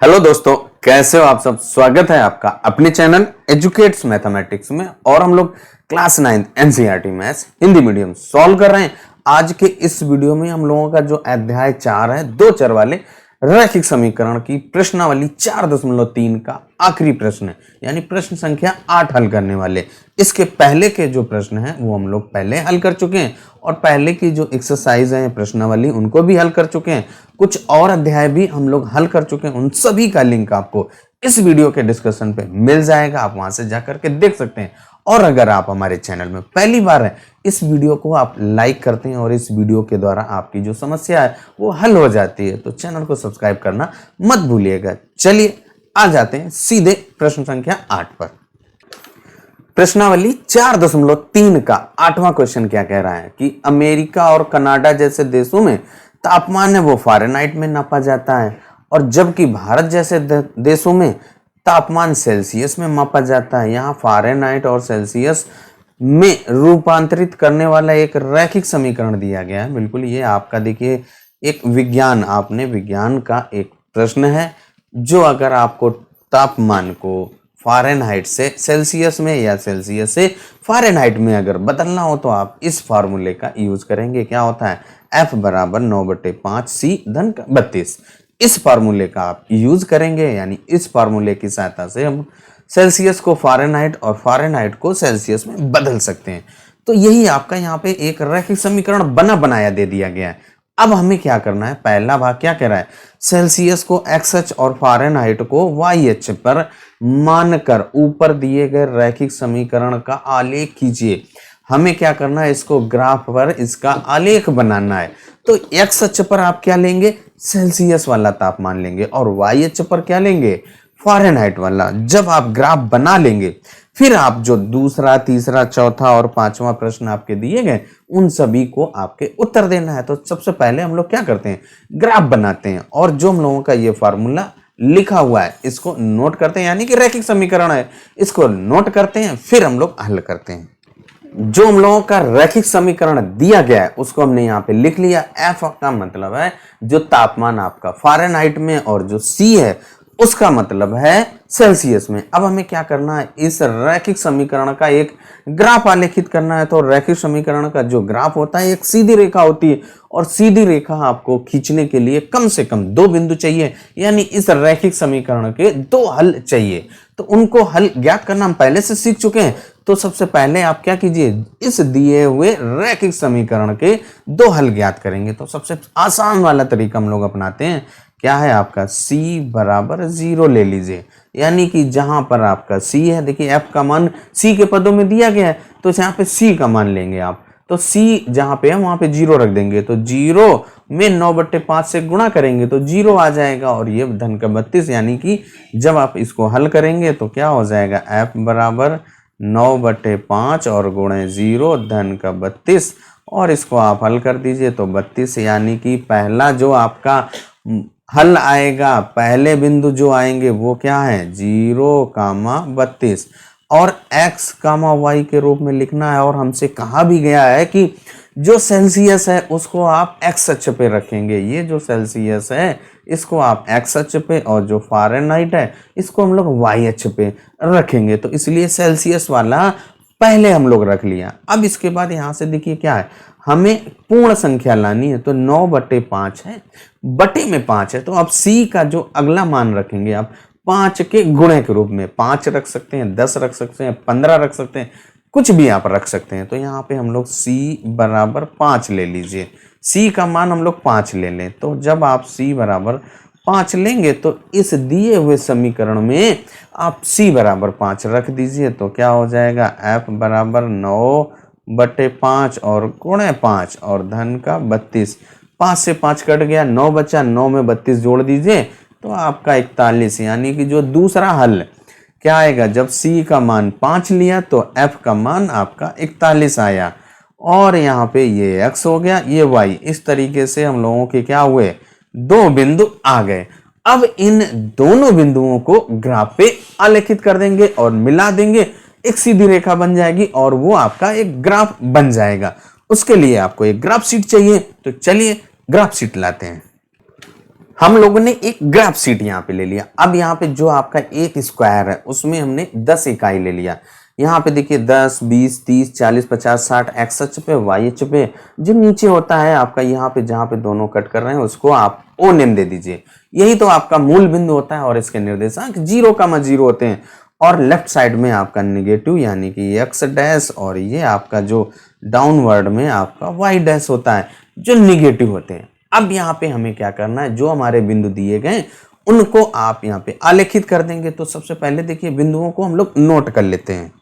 Hello दोस्तों, कैसे हो आप सब। स्वागत है आपका अपने चैनल एजुकेट्स मैथमेटिक्स में। और हम लोग class 9 NCERT maths Hindi medium solve कर रहे हैं। आज के इस वीडियो में हम लोगों का जो अध्याय 4 है, दो चर वाले रैखिक समीकरण की प्रश्नावली 4.3 का आखिरी प्रश्न है, यानी प्रश्न संख्या 8 हल करने वाले। इसके पहले के जो प्रश्न हैं वो हम लोग पहले हल कर चुके हैं और पहले की जो एक्सरसाइज है प्रश्नावली उनको भी हल कर चुके हैं। कुछ और अध्याय भी हम लोग हल कर चुके हैं, उन सभी का लिंक आपको इस वीडियो के डिस्क्रिप्शन पे मिल जाएगा, आप वहां से जाकर के देख सकते हैं। और अगर आप हमारे चैनल में पहली बार हैं, इस वीडियो को आप लाइक करते हैं और इस वीडियो के द्वारा आपकी जो समस्या है वो हल हो जाती है, तो चैनल को सब्सक्राइब करना मत भूलिएगा। चलिए आ जाते हैं सीधे प्रश्न संख्या 8 पर। प्रश्नावली 4.3 का 8वां क्वेश्चन क्या कह रहा है कि अमेरिका और कनाडा जैसे देशों में तापमान है वो फ़ारेनहाइट में नापा जाता है, और जबकि भारत जैसे देशों में तापमान सेल्सियस में मापा जाता है। यहाँ फ़ारेनहाइट और सेल्सियस में रूपांतरित करने वाला एक रैखिक समीकरण दिया गया है। बिल्कुल ये आपका देखिए एक विज्ञान का एक प्रश्न है, जो अगर आपको तापमान को फ़ारेनहाइट से सेल्सियस में या सेल्सियस से फ़ारेनहाइट में अगर बदलना हो तो आप इस फार्मूले का यूज करेंगे। क्या होता है, F बराबर 9/5 C धन 32। इस फार्मूले का आप यूज करेंगे, यानी इस फार्मूले की सहायता से हम सेल्सियस को फ़ारेनहाइट और फ़ारेनहाइट को सेल्सियस में बदल सकते हैं। तो यही आपका यहाँ पे एक रैखिक समीकरण बनाया दे दिया गया है। अब हमें क्या करना है, पहला भाग क्या कह रहा है, सेल्सियस को XH और फ़ारेनहाइट को YH पर मानकर ऊपर दिए गए रैखिक समीकरण का आलेख कीजिए। हमें क्या करना है, इसको ग्राफ पर इसका आलेख बनाना है। तो एक्स अक्ष पर आप क्या लेंगे, सेल्सियस वाला तापमान लेंगे, और वाई अक्ष पर क्या लेंगे, फ़ारेनहाइट वाला। जब आप ग्राफ बना लेंगे, फिर आप जो दूसरा, तीसरा, चौथा और 5वां प्रश्न आपके दिए गए उन सभी को आपके उत्तर देना है। तो सबसे पहले हम लोग क्या करते हैं, ग्राफ बनाते हैं, और जो हम लोगों का ये फार्मूला लिखा हुआ है इसको नोट करते हैं, यानी कि रैखिक समीकरण है, इसको नोट करते हैं, फिर हम लोग हल करते हैं। जो हम लोगों का रैखिक समीकरण दिया गया है उसको हमने यहाँ पे लिख लिया। F का मतलब है जो तापमान आपका फ़ारेनहाइट में, और जो C है उसका मतलब है सेल्सियस में। अब हमें क्या करना है, इस रैखिक समीकरण का एक ग्राफ आलेखित करना है। तो रैखिक समीकरण का जो ग्राफ होता है एक सीधी रेखा होती है, और सीधी रेखा आपको खींचने के लिए कम से कम 2 बिंदु चाहिए, यानी इस रैखिक समीकरण के 2 हल चाहिए। तो उनको हल ज्ञात करना हम पहले से सीख चुके हैं। तो सबसे पहले आप क्या कीजिए, इस दिए हुए रैखिक समीकरण के 2 हल ज्ञात करेंगे। तो सबसे आसान वाला तरीका हम लोग अपनाते हैं। क्या है आपका, C बराबर 0 ले लीजिए, यानी कि जहां पर आपका C है, देखिए F का मान C के पदों में दिया गया है, तो यहाँ पे C का मान लेंगे आप। तो C जहां पे है वहां पे 0 रख देंगे, तो 0 में 9/5 से गुणा करेंगे तो 0 आ जाएगा, और ये धन का 32, यानी कि जब आप इसको हल करेंगे तो क्या हो जाएगा, F बराबर 9/5 और गुणे 0 धन का 32, और इसको आप हल कर दीजिए तो 32, यानी कि पहला जो आपका हल आएगा, पहले बिंदु जो आएंगे वो क्या है, 0, 32, और x, y के रूप में लिखना है। और हमसे कहा भी गया है कि जो सेल्सियस है उसको आप x अक्ष पे रखेंगे। ये जो सेल्सियस है इसको आप x अक्ष पे, और जो फ़ारेनहाइट है इसको हम लोग y अक्ष पे रखेंगे। तो इसलिए सेल्सियस वाला पहले हम लोग रख लिया। अब इसके बाद यहाँ से देखिए क्या है, हमें पूर्ण संख्या लानी है। तो 9/5 है, बटे में 5 है, तो अब C का जो अगला मान रखेंगे आप 5 के गुणे के रूप में। 5 रख सकते हैं, 10 रख सकते हैं, 15 रख सकते हैं, कुछ भी आप रख सकते हैं। तो यहाँ पे हम लोग C बराबर 5 ले लीजिए। C का मान हम लोग 5 ले लें। तो जब आप C बराबर 5 लेंगे तो इस दिए हुए समीकरण में आप C बराबर 5 रख दीजिए। तो क्या हो जाएगा, F बराबर 9/5 और गुणे 5 और धन का 32। 5 से 5 कट गया, 9 बचा, 9 में 32 जोड़ दीजिए तो आपका 41, यानी कि जो दूसरा हल क्या आएगा, जब C का मान 5 लिया तो F का मान आपका 41 आया, और यहाँ पे ये x हो गया, ये y। इस तरीके से हम लोगों के क्या हुए, 2 बिंदु आ गए। अब इन दोनों बिंदुओं को ग्राफ पे आलेखित कर देंगे और मिला देंगे, एक सीधी रेखा बन जाएगी और वो आपका एक ग्राफ बन जाएगा। उसके लिए आपको एक ग्राफ शीट चाहिए, तो चलिए ग्राफ शीट लाते हैं। हम लोगों ने एक ग्राफ शीट यहाँ पे ले लिया। अब यहाँ पे जो आपका एक स्क्वायर है उसमें हमने 10 इकाई ले लिया। यहाँ पे देखिए 10, 20, 30, 40, 50, 60 एक्स अक्ष पे, वाई अक्ष पे। जो नीचे होता है आपका यहाँ पे जहाँ पे दोनों कट कर रहे हैं उसको आप ओ नेम दे दीजिए। यही तो आपका मूल बिंदु होता है और इसके निर्देशांक 0,0 होते हैं। और लेफ्ट साइड में आपका नेगेटिव यानी कि एक्स डैश, और ये आपका जो डाउनवर्ड में आपका वाई डैश होता है जो निगेटिव होते हैं। अब यहाँ पे हमें क्या करना है, जो हमारे बिंदु दिए गए उनको आप यहाँ पे आलेखित कर देंगे। तो सबसे पहले देखिए बिंदुओं को हम लोग नोट कर लेते हैं।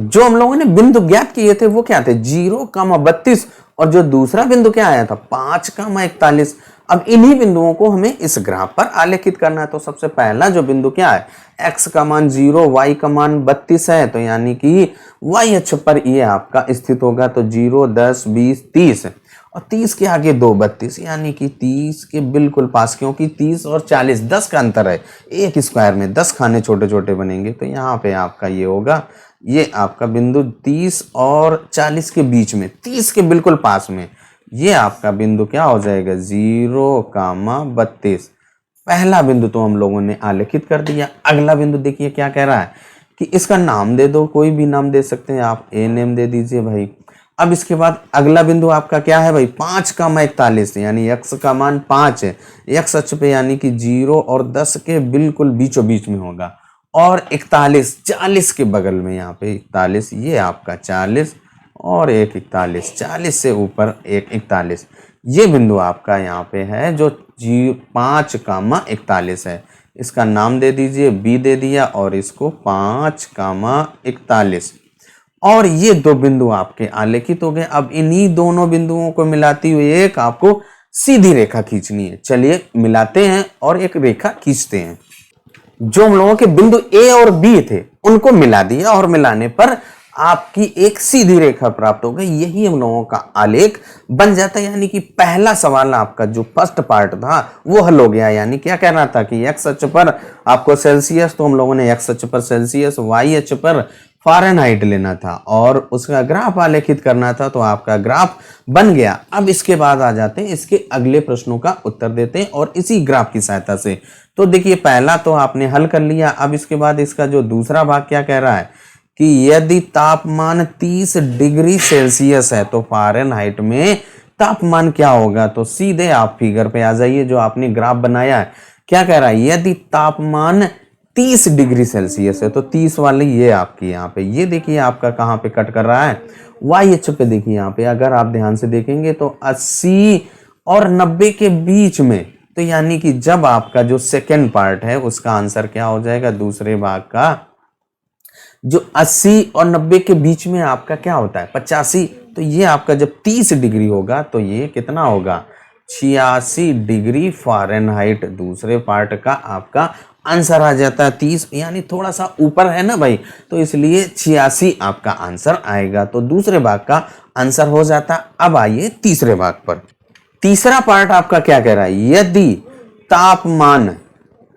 जो हम लोगों ने बिंदु ज्ञात किए थे वो क्या थे, 0,32, और जो दूसरा बिंदु क्या आया था 5,41। अब इन्हीं बिंदुओं को हमें इस ग्राफ पर आलेखित करना है। तो सबसे पहला जो बिंदु क्या है, x का मान 0, y का मान 32 है, तो यानी कि y अक्ष पर ये आपका स्थित होगा। तो 0, 10, 20, 30, और 30 के आगे 2, 32, यानी कि 30 के बिल्कुल पास, क्योंकि 30 और 40 10 का अंतर है। एक स्क्वायर में 10 खाने छोटे छोटे बनेंगे। तो यहाँ पे आपका ये होगा, ये आपका बिंदु 30 और 40 के बीच में, 30 के बिल्कुल पास में, ये आपका बिंदु क्या हो जाएगा, 0,32। पहला बिंदु तो हम लोगों ने आलेखित कर दिया। अगला बिंदु देखिए क्या कह रहा है कि इसका नाम दे दो, कोई भी नाम दे सकते हैं आप, ए नेम दे दीजिए भाई। अब इसके बाद अगला बिंदु आपका क्या है भाई, 5,41, यानी x का मान 5 है, x अक्ष पे, यानी कि 0 और 10 के बिल्कुल बीचों बीच में होगा। और 41 40 के बगल में, यहाँ पे 41, ये आपका 40 और एक 41, 40 से ऊपर एक 41, ये बिंदु आपका यहाँ पे है जो 5,41 है। इसका नाम दे दीजिए, बी दे दिया, और इसको 5,41। और ये दो बिंदु आपके आलेखित हो गए। अब इन्हीं दोनों बिंदुओं को मिलाती हुई एक आपको सीधी रेखा खींचनी है। चलिए मिलाते हैं और एक रेखा खींचते हैं। जो हम लोगों के बिंदु ए और बी थे उनको मिला दिया, और मिलाने पर आपकी एक सीधी रेखा प्राप्त हो गई। यही हम लोगों का आलेख बन जाता है। यानी कि पहला सवाल आपका जो फर्स्ट पार्ट था वो हल हो गया। यानी क्या कहना था कि एक्स अक्ष पर आपको सेल्सियस, तो हम लोगों ने एक्स अक्ष पर सेल्सियस, वाई अक्ष पर फ़ारेनहाइट लेना था और उसका ग्राफ आलेखित करना था। तो आपका ग्राफ बन गया। अब इसके बाद आ जाते हैं इसके अगले प्रश्नों का उत्तर देते हैं और इसी ग्राफ की सहायता से। तो देखिए पहला तो आपने हल कर लिया। अब इसके बाद इसका जो दूसरा भाग क्या कह रहा है कि यदि तापमान 30 डिग्री सेल्सियस है तो फ़ारेनहाइट में तापमान क्या होगा। तो सीधे आप फिगर पे आ जाइए जो आपने ग्राफ बनाया है। क्या कह रहा है, यदि तापमान 30 डिग्री सेल्सियस है तो 30 वाली ये आपकी यहाँ पे, ये देखिए आपका कहाँ पे कट कर रहा है, वाई अक्ष पे। देखिए यहाँ पे अगर आप ध्यान से देखेंगे तो 80 और 90 के बीच में, तो यानी कि जब आपका जो सेकेंड पार्ट है उसका आंसर क्या हो जाएगा, दूसरे भाग का जो 80 और 90 के बीच में आपका क्या होता है 85। तो ये आपका जब 30 डिग्री होगा तो ये कितना होगा 86 डिग्री फ़ारेनहाइट। दूसरे पार्ट का आपका आंसर आ जाता है 30, यानी थोड़ा सा ऊपर है ना भाई, तो इसलिए 86 आपका आंसर आएगा। तो दूसरे भाग का आंसर हो जाता। अब आइए तीसरे भाग पर। तीसरा पार्ट आपका क्या कह रहा है, यदि तापमान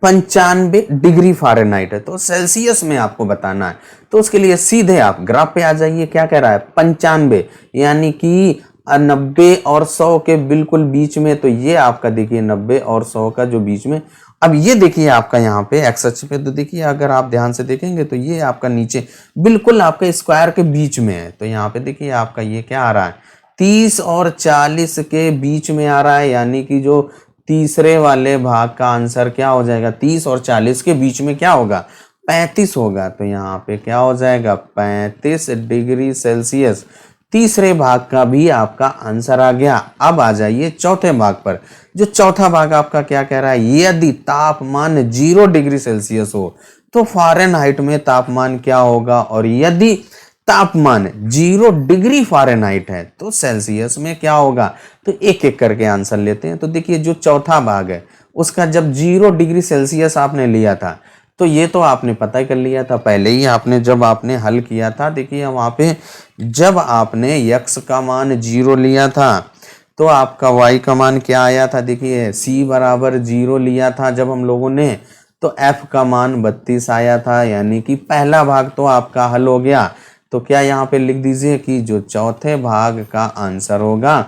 95 डिग्री फ़ारेनहाइट है तो सेल्सियस में आपको बताना है। तो उसके लिए सीधे आप ग्राफ पे आ जाइए। क्या कह रहा है 95, यानी कि 90 और 100 के बिल्कुल बीच में। तो ये आपका देखिए 90 और 100 का जो बीच में। अब ये देखिए आपका यहाँ पे एक्स अक्ष पे, तो देखिए अगर आप ध्यान से देखेंगे तो ये आपका नीचे बिल्कुल आपके स्क्वायर के बीच में है। तो यहाँ पे देखिए आपका ये क्या आ रहा है 30 और 40 के बीच में आ रहा है, यानी कि जो तीसरे वाले भाग का आंसर क्या हो जाएगा, 30 और 40 के बीच में क्या होगा 35 होगा। तो यहाँ पे क्या हो जाएगा 35 डिग्री सेल्सियस। तीसरे भाग का भी आपका आंसर आ गया। अब आ जाइए चौथे भाग पर। जो चौथा भाग आपका क्या कह रहा है, यदि तापमान 0 डिग्री सेल्सियस हो तो फ़ारेनहाइट में तापमान क्या होगा, और यदि तापमान 0 डिग्री फ़ारेनहाइट है तो सेल्सियस में क्या होगा। तो एक एक करके आंसर लेते हैं। तो देखिए जो चौथा भाग है उसका जब 0 डिग्री सेल्सियस आपने लिया था तो ये तो आपने पता ही कर लिया था पहले ही आपने जब आपने हल किया था। देखिए वहां पे जब आपने x का मान 0 लिया था तो आपका y का मान क्या आया था, देखिए c बराबर 0 लिया था जब हम लोगों ने, तो f का मान 32 आया था। यानी कि पहला भाग तो आपका हल हो गया। तो क्या यहाँ पे लिख दीजिए कि जो चौथे भाग का आंसर होगा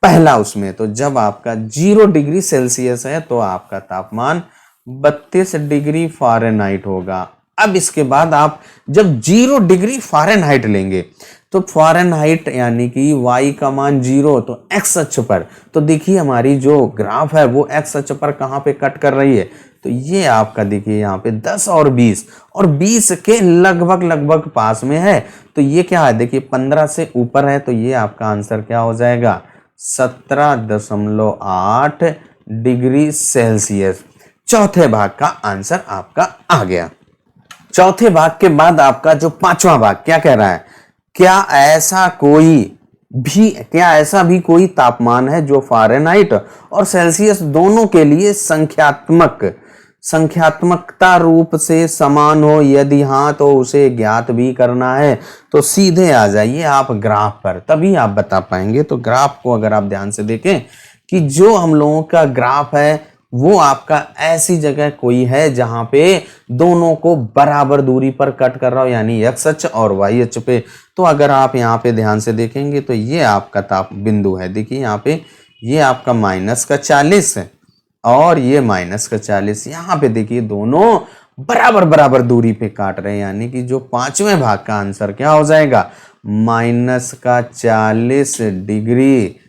पहला उसमें तो जब आपका 0 डिग्री सेल्सियस है तो आपका तापमान 32 डिग्री फ़ारेनहाइट होगा। अब इसके बाद आप जब 0 डिग्री फ़ारेनहाइट लेंगे तो फ़ारेनहाइट यानी कि y का मान 0, तो x अक्ष पर, तो देखिए हमारी जो ग्राफ है वो x अक्ष पर कहाँ पे कट कर रही है, तो ये आपका देखिए यहाँ पे 10 और 20 के लगभग पास में है। तो ये क्या है, देखिए 15 से ऊपर है, तो ये आपका आंसर क्या हो जाएगा 17.8 डिग्री सेल्सियस। चौथे भाग का आंसर आपका आ गया। चौथे भाग के बाद आपका जो पांचवा भाग क्या कह रहा है, क्या ऐसा भी कोई तापमान है जो फ़ारेनहाइट और सेल्सियस दोनों के लिए संख्यात्मकता रूप से समान हो, यदि हाँ तो उसे ज्ञात भी करना है। तो सीधे आ जाइए आप ग्राफ पर, तभी आप बता पाएंगे। तो ग्राफ को अगर आप ध्यान से देखें कि जो हम लोगों का ग्राफ है वो आपका ऐसी जगह कोई है जहां पे दोनों को बराबर दूरी पर कट कर रहा हो, यानी x अक्ष और y अक्ष पे। तो अगर आप यहाँ पे ध्यान से देखेंगे तो ये आपका ताप बिंदु है, देखिए यहाँ पे ये आपका -40 है और ये -40। यहाँ पे देखिए दोनों बराबर दूरी पे काट रहे हैं, यानी कि जो पांचवें भाग का आंसर क्या हो जाएगा -40 डिग्री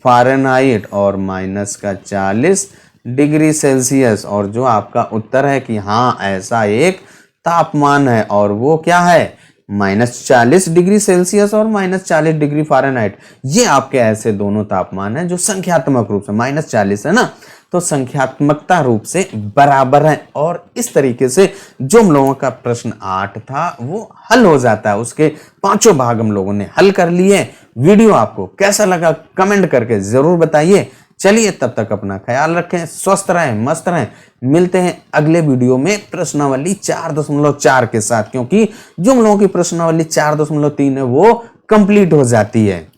फ़ारेनहाइट और -40 डिग्री सेल्सियस। और जो आपका उत्तर है कि हाँ ऐसा एक तापमान है और वो क्या है -40 डिग्री सेल्सियस और -40 डिग्री फ़ारेनहाइट। ये आपके ऐसे दोनों तापमान हैं जो संख्यात्मक रूप से -40 है ना, तो संख्यात्मकता रूप से बराबर है। और इस तरीके से जो हम लोगों का प्रश्न 8 था वो हल हो जाता है। उसके पांचों भाग हम लोगों ने हल कर लिए। वीडियो आपको कैसा लगा कमेंट करके जरूर बताइए। चलिए तब तक अपना ख्याल रखें, स्वस्थ रहें, मस्त रहें। मिलते हैं अगले वीडियो में प्रश्नावली 4.4 के साथ, क्योंकि जो हम लोगों की प्रश्नावली 4.3 है वो कंप्लीट हो जाती है।